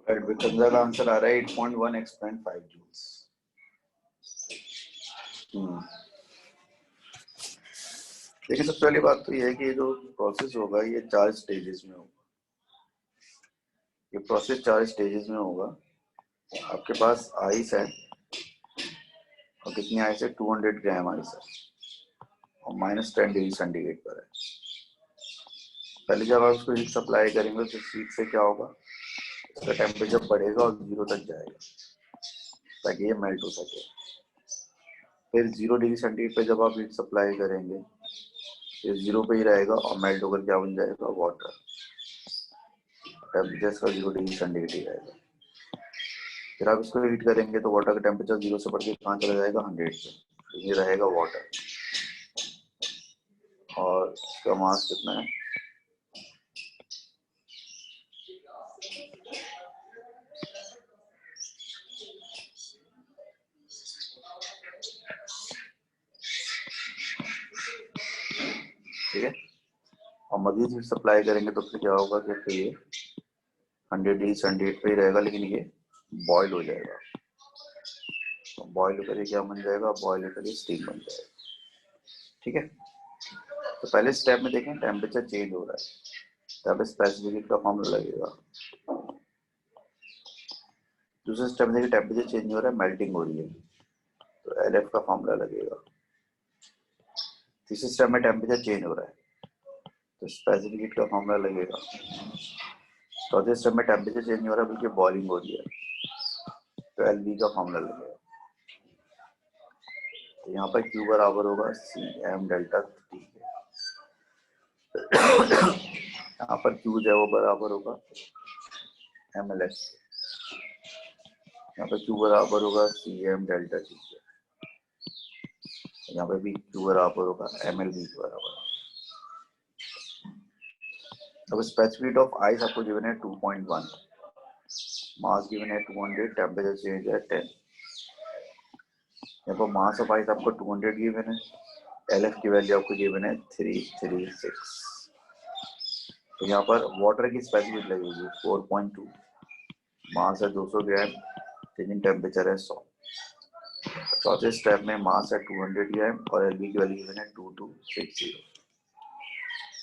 राइट, विक्रम का आंसर आ रहा है 8.1 एक्सपोनेंट 5 जूल्स। देखिए, सबसे पहली बात तो ये है कि ये जो प्रोसेस होगा ये 4 स्टेजेस में होगा। ये प्रोसेस 4 स्टेजेस में होगा। आपके पास आइस है और कितनी आइस है? 200 ग्राम आइस है और -10 डिग्री सेंटीग्रेड पर है। पहले जब आप उसको हीट सप्लाई करेंगे तो हीट से क्या होगा, इसका टेम्परेचर बढ़ेगा और 0 तक जाएगा ताकि ये मेल्ट हो सके। फिर 0 डिग्री सेंटीग्रेड पे जब आप हीट सप्लाई करेंगे ये 0 पे ही रहेगा और मेल्ट होकर क्या बन जाएगा? वाटर। टेम्परेचर इसका 0 डिग्री सेंटीग्रेड ही रहेगा। फिर आप इसको हीट करेंगे तो वाटर का टेम्परेचर 0 से बढ़ के कहाँ चला जाएगा? 100 पे। ये रहेगा वाटर। और इसका मास कितना है? ठीक है। और मजीद हीट सप्लाई करेंगे तो फिर क्या होगा कि फिर ये 100 डिग्री सेंटीग्रेड पे ही रहेगा, लेकिन ये बॉयल हो जाएगा। तो बॉयल होकर ये क्या बन जाएगा? बॉयल होकर ये स्टीम बन जाएगा। ठीक है। तो पहले स्टेप में देखें टेम्परेचर चेंज हो रहा है, तब स्पेसिफिक हीट का फॉर्मूला लगेगा। दूसरे स्टेप में देखिए टेम्परेचर चेंज हो रहा है, मेल्टिंग हो रही है, तो LF का फॉर्मूला लगेगा। तीसरे स्टेप में टेम्परेचर चेंज हो रहा है तो स्पेसिफिक हीट का फॉर्मूला लगेगा। चौथे स्टेप में टेम्परेचर चेंज हो रहा है बल्कि बॉइलिंग हो रही है तो LV का फॉर्मूला लगेगा। तो यहाँ पर Q बराबर होगा CM डेल्टा T के, यहाँ पर Q जो है वो बराबर होगा MLS, यहाँ पर Q बराबर होगा CM डेल्टा T के, यहाँ पे भी Q बराबर होगा MLB के बराबर। अब स्पेसिफिक ऑफ आइस आपको गिवन है 2.1, मास गिवन है 200, टेम्परेचर चेंज है 10। यहाँ पर मास ऑफ आइस आपको 200 गिवन है, LF की वैल्यू आपको गिवन है 336। तो यहाँ पर वाटर की स्पेसिफिक लगेगी 4.2, मास है 200 ग्राम, लेकिन टेम्परेचर है 100। चौथे स्टेप में मास है 200 ग्राम और LB की वैल्यू गिवन है 2260।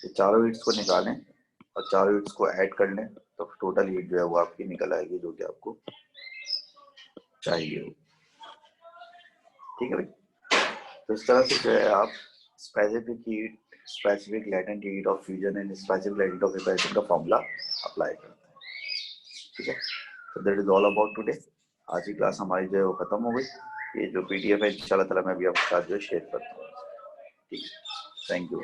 तो चारों हीट्स को निकालें और चारों हीट्स को ऐड कर लें तो टोटल हीट जो है वो आपकी निकल आएगी जो कि आपको चाहिए। ठीक है भाई, तो इस तरह से जो है आप specific heat, specific latent heat of fusion and specific latent of evaporation का फॉर्मूला अप्लाई करते हैं। ठीक है, तो that is all about today. आज की क्लास हमारी जो है वो खत्म हो गई। ये जो PDF है इंशाल्लाह ताला मैं अभी आपके साथ जो शेयर करता हूँ। ठीक है, थैंक यू।